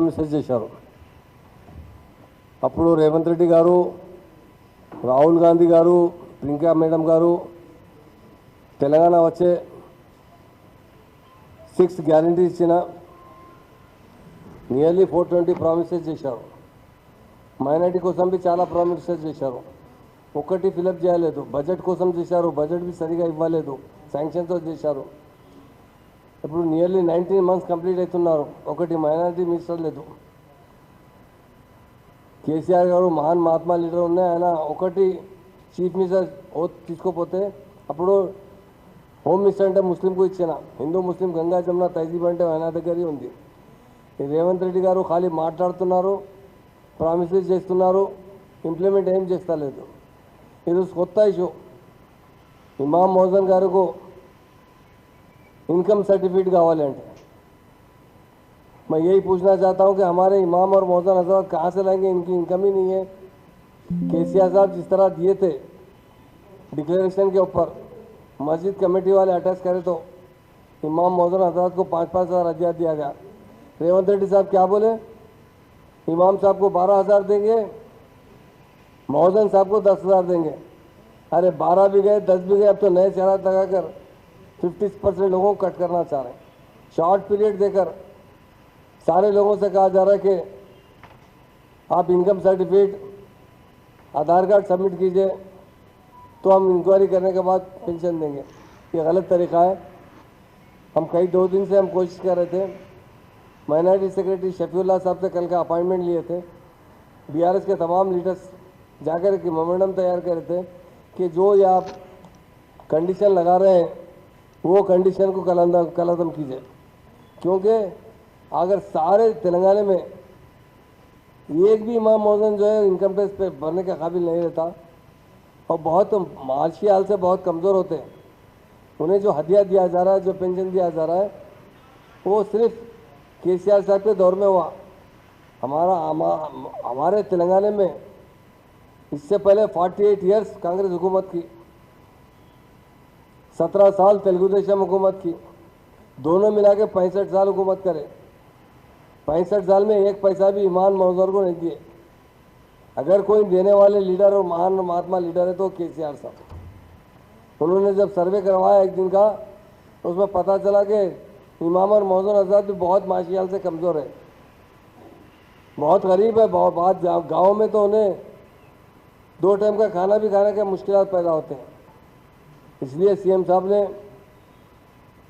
Message చేశారు. అప్పుడు రేవంత్ రెడ్డి గారు, రాహుల్ గాంధీ గారు, ప్రియాంక మేడం గారు తెలంగాణ వచ్చే 6 గ్యారంటీ ఇచ్చిన నియర్లీ 420 ప్రామిసెస్ చేశారు. మైనార్టీ కోసం भी చాలా ప్రామిసెస్ చేశారు. ఒక్కటి ఫిలప్ చేయలేదు. బడ్జెట్ కోసం చేశారు, బడ్జెట్ भी సరిగా ఇవ్వలేదు, శాంక్షన్తో చేశారు. ఇప్పుడు నియర్లీ 19 months కంప్లీట్ అవుతున్నారు, ఒకటి మైనారిటీ మినిస్టర్ లేదు. కేసీఆర్ గారు మహాన్ మహాత్మా లీడర్ ఉన్నాయి, ఆయన ఒకటి చీఫ్ మినిస్టర్ ఓత్ తీసుకోపోతే అప్పుడు హోమ్ మినిస్టర్ అంటే ముస్లింకు ఇచ్చిన, హిందూ ముస్లిం గంగా జమున తహజీబ్ అంటే ఆయన దగ్గరే ఉంది. రేవంత్ రెడ్డి గారు ఖాళీ మాట్లాడుతున్నారు, ప్రామిసెస్ చేస్తున్నారు, ఇంప్లిమెంట్ ఏం చేస్తలేదు. ఈరోజు కొత్త ఇష్యూ, ఇమాం మౌజన్ గారికి इनकम सर्टिफिकेट कावाले अंटे. मैं यही पूछना चाहता हूं कि हमारे इमाम और मौजूद हजरत कहाँ से लाएंगे, इनकी इनकम ही नहीं है. केसीआर साहब जिस तरह दिए थे डिक्लेरेशन के ऊपर, मस्जिद कमेटी वाले अटैच करे तो इमाम मौजूद हजरत को 5-5 हज़ार हदिया दिया गया. रेवंत रेड्डी साहब क्या बोले, इमाम साहब को 12,000 देंगे, मौजूद साहब को 10,000 देंगे. अरे 12 भी गए, 10 भी गए, अब तो नए चेहरा लगाकर 50% लोगों को कट करना चाह रहे हैं. शॉर्ट पीरियड देकर सारे लोगों से कहा जा रहा है कि आप इनकम सर्टिफिकेट, आधार कार्ड सबमिट कीजिए तो हम इंक्वायरी करने के बाद पेंशन देंगे. ये गलत तरीका है. हम कई 2 दिन से हम कोशिश कर रहे थे. माइनॉरिटी सेक्रेटरी शफीउल्लाह साहब से कल का अपॉइंटमेंट लिए थे. बीआरएस के तमाम लीडर्स जाकर के मेमोरेंडम तैयार कर रहे थे कि जो ये आप कंडीशन लगा रहे हैं वो कंडीशन को कलअदम कीजिए. क्योंकि अगर सारे तेलंगाना में एक भी इमाम मौजूद जो है इनकम टैक्स पे भरने के काबिल नहीं रहता और बहुत माशी हाल से बहुत कमज़ोर होते हैं, उन्हें जो हदिया दिया जा रहा है, जो पेंशन दिया जा रहा है, वो सिर्फ केसीआर साहब के दौर में हुआ. हमारे तेलंगाना में इससे पहले 48 ईयर्स कांग्रेस हुकूमत की, 17 साल तेलुगु देशम हुकूमत की, दोनों मिला के 65 साल हुकूमत करे. 65 साल में एक पैसा भी इमाम मौजूद को नहीं दिए. अगर कोई देने वाले लीडर और महान महात्मा लीडर है तो केसीआर साहब. उन्होंने जब सर्वे करवाया एक दिन का, तो उसमें पता चला कि इमाम और मौजूद हजरत भी बहुत माशियाल से कमज़ोर है, बहुत गरीब है. बहुत गाँव में तो उन्हें 2 टाइम का खाना भी खाने के मुश्किलात पैदा होते हैं. इसलिए सीएम साहब ने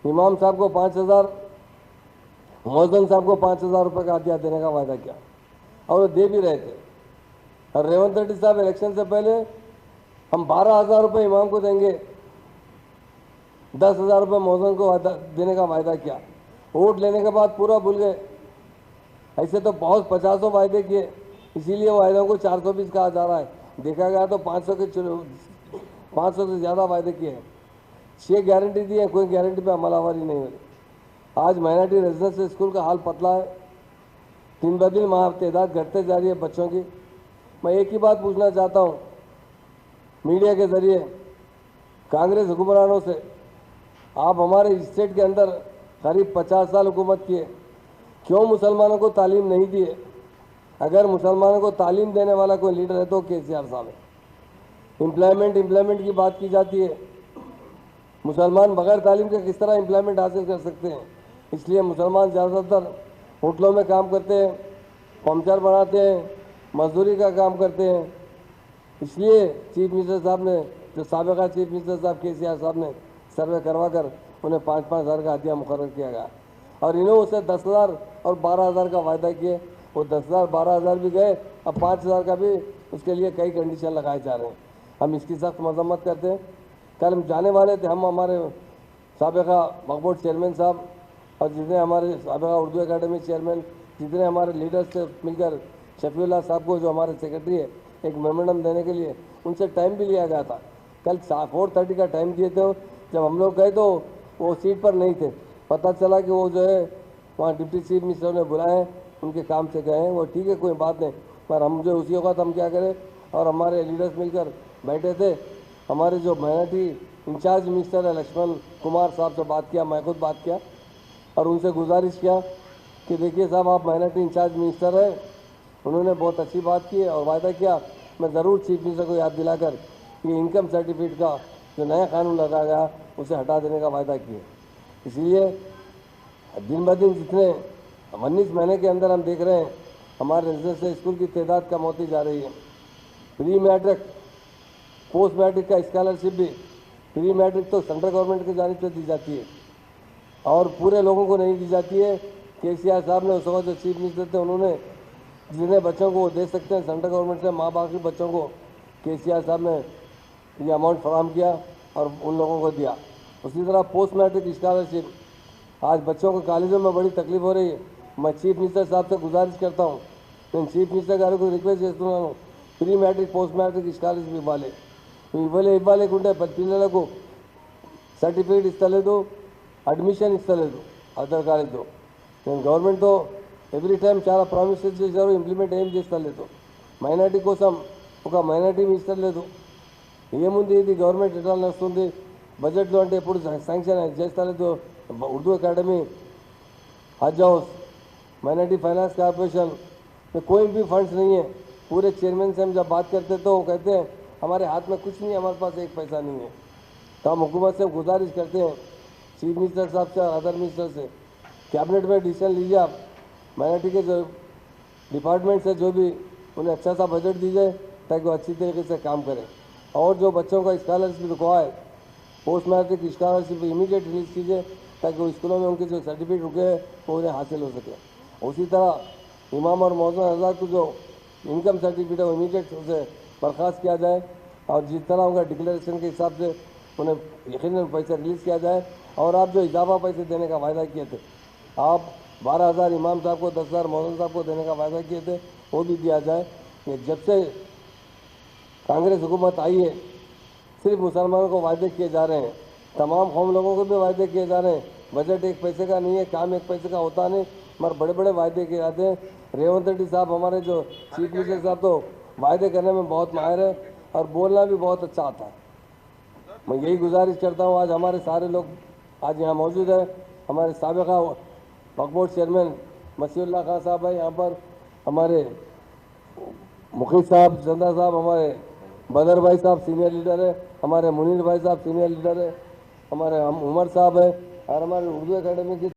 इमाम साहब को 5,000, मौजूद साहब को 5,000 रुपये का हदिया देने का वायदा किया और वो दे भी रहे थे. और रेवंत रेड्डी साहब इलेक्शन से पहले हम 12,000 रुपये इमाम को देंगे, 10,000 रुपये मौजूद को देने का वायदा किया. वोट लेने के बाद पूरा भूल गए. ऐसे तो बहुत 50 वायदे किए, इसीलिए वायदों को 420 कहा जा रहा है. देखा गया तो 500 से ज़्यादा वायदे किए हैं. 6 गारंटी दी है, कोई गारंटी पे अमलावरी नहीं हुई. आज माइनॉरिटी रेजिडेंशियल स्कूल का हाल पतला है. दिन ब दिन वहाँ तादाद घटते जा रही है बच्चों की. मैं एक ही बात पूछना चाहता हूँ मीडिया के ज़रिए कांग्रेस हुक्मरानों से, आप हमारे स्टेट के अंदर करीब 50 साल हुकूमत किए, क्यों मुसलमानों को तालीम नहीं दिए? अगर मुसलमानों को तालीम देने वाला कोई लीडर है तो केसीआर साहब है. इम्प्लॉयमेंट की बात की जाती है, मुसलमान बगैर तालीम के किस तरह एम्प्लॉयमेंट हासिल कर सकते हैं? इसलिए मुसलमान ज़्यादातर होटलों में काम करते हैं, पंचर बनाते हैं, मजदूरी का काम करते हैं. इसलिए चीफ मिनिस्टर साहब ने, जो साबिका चीफ मिनिस्टर साहब केसीआर साहब ने सर्वे करवा कर उन्हें 5-5 हज़ार का हदिया मुकर्रर किया गया. और इन्होंने उसे 10,000 और 12,000 का वायदा किए. वो 10,000 12,000 भी गए, अब 5,000 का भी उसके लिए कई कंडीशन लगाए जा रहे हैं. हम इसकी सख्त मजम्मत करते हैं. कल हम जाने वाले थे, हम हमारे साबिका वक्फ चेयरमैन साहब और जितने हमारे साबिका उर्दू एकेडमी चेयरमैन, जितने हमारे लीडर्स से मिलकर शफीउल्लाह साहब को जो हमारे सेक्रेटरी है एक मेमोरेंडम देने के लिए, उनसे टाइम भी लिया गया था. कल 4:30 का टाइम दिए थे. जब हम लोग गए तो वो सीट पर नहीं थे. पता चला कि वो जो है वहाँ डिप्टी चीफ मिनिस्टर ने बुलाए, उनके काम से गए हैं. वो ठीक है, कोई बात नहीं, पर हम जो उसी वक्त हम क्या करें. और हमारे लीडर्स मिलकर बैठे थे. हमारे जो माइनॉरिटी इंचार्ज मिनिस्टर है लक्ष्मण कुमार साहब से बात किया, मैं खुद बात किया और उनसे गुजारिश किया कि देखिए साहब, आप माइनॉरिटी इंचार्ज मिनिस्टर हैं, उन्होंने बहुत अच्छी बात की और वायदा किया, मैं ज़रूर चीफ मिनिस्टर को याद दिलाकर कि इनकम सर्टिफिकेट का जो नया कानून लगाया गया उसे हटा देने का वायदा किया। इसलिए दिन ब दिन जितने 19 महीने के अंदर हम देख रहे हैं हमारे रेजिडेंशियल स्कूल की तादाद कम होती जा रही है। प्री मैट्रिक पोस्ट मैट्रिक का स्कॉलरशिप भी, प्री मैट्रिक तो सेंट्रल गवर्नमेंट की जानिब से दी जाती है और पूरे लोगों को नहीं दी जाती है। केसीआर साहब ने उस वक्त जो चीफ मिनिस्टर थे उन्होंने जितने बच्चों को दे सकते हैं सेंट्रल गवर्नमेंट से, माँ बाप के बच्चों को केसीआर साहब ने ये अमाउंट फराहम किया और उन लोगों को दिया। उसी तरह पोस्ट मैट्रिक स्कॉलरशिप, आज बच्चों को कॉलेजों में बड़ी तकलीफ हो रही है। मैं चीफ मिनिस्टर साहब से गुजारिश करता हूँ, मैं चीफ मिनिस्टर गाరు को రిక్వెస్ట్ చేస్తున్నాను, pre matric post matric scholarship ఇవ్వలేకుంటే పిల్లలకు సర్టిఫికేట్ ఇస్తలేదు, అడ్మిషన్ ఇస్తలేదు అదర్ కాలేజ్లో. నేను గవర్నమెంట్తో ఎవ్రీ టైం చాలా ప్రామిసెస్ చేశారు, ఇంప్లిమెంట్ ఏం చేస్తలేదు. మైనార్టీ కోసం ఒక మైనార్టీ మినిస్టర్ లేదు. ఏముంది ఇది గవర్నమెంట్ ఎట్లా నడుస్తుంది బడ్జెట్లో అంటే ఎప్పుడు శాంక్షన్ చేస్తలేదు. उर्दू एकेडमी, हज हाउस, माइनॉरिटी फाइनेंस कॉर्पोरेशन में कोई भी फंड्स नहीं है। पूरे चेयरमैन से हम जब बात करते तो वो कहते हैं हमारे हाथ में कुछ नहीं है, हमारे पास एक पैसा नहीं है। तो हम हुकूमत से गुजारिश करते हैं, चीफ मिनिस्टर साहब से और अदर मिनिस्टर से, कैबिनेट में डिसीजन लीजिए आप, माइनॉरिटी के जो डिपार्टमेंट से जो भी उन्हें अच्छा सा बजट दीजिए ताकि वो अच्छी तरीके से काम करें। और जो बच्चों का स्कॉलरशिप रुका है, post matric scholarship immediate release कीजिए ताकि वो स्कूलों में उनके जो सर्टिफिकेट रुके हैं वो उन्हें हासिल हो सके। उसी तरह इमाम और मौजूद हज़ार को जो इनकम सर्टिफिकेट है वो इमीडिएट उसे बर्खास्त किया जाए और जिस तरह उनका डिक्लेरेशन के हिसाब से उन्हें यकीनन पैसे रिलीज़ किया जाए। और आप जो इजाफा पैसे देने का वायदा किए थे, आप 12,000 इमाम साहब को, 10,000 मौजूद साहब को देने का वायदा किए थे, वो भी दिया जाए। कि जब से कांग्रेस हुकूमत आई है सिर्फ मुसलमानों को वायदे किए जा रहे हैं, तमाम कौम लोगों को भी वायदे किए जा रहे हैं। बजट एक पैसे का नहीं है, काम एक पैसे का होता नहीं, मगर बड़े बड़े वायदे किए जाते हैं। रेवंत रेड्डी साहब हमारे जो चीफ मिनिस्टर साहब तो वायदे करने में बहुत माहिर है और बोलना भी बहुत अच्छा आता है। मैं यही गुजारिश करता हूँ, आज हमारे सारे लोग आज यहाँ मौजूद है। हमारे साबिका वक्फ बोर्ड चेयरमैन मसीहुल्लाह खान साहब है यहाँ पर, हमारे मुखी साहब, चंदा साहब, हमारे बदर भाई साहब सीनियर लीडर है, हमारे मुनीर भाई साहब सीनियर लीडर है, हमारे हम उमर साहब है और हमारे उर्दू एकेडमी की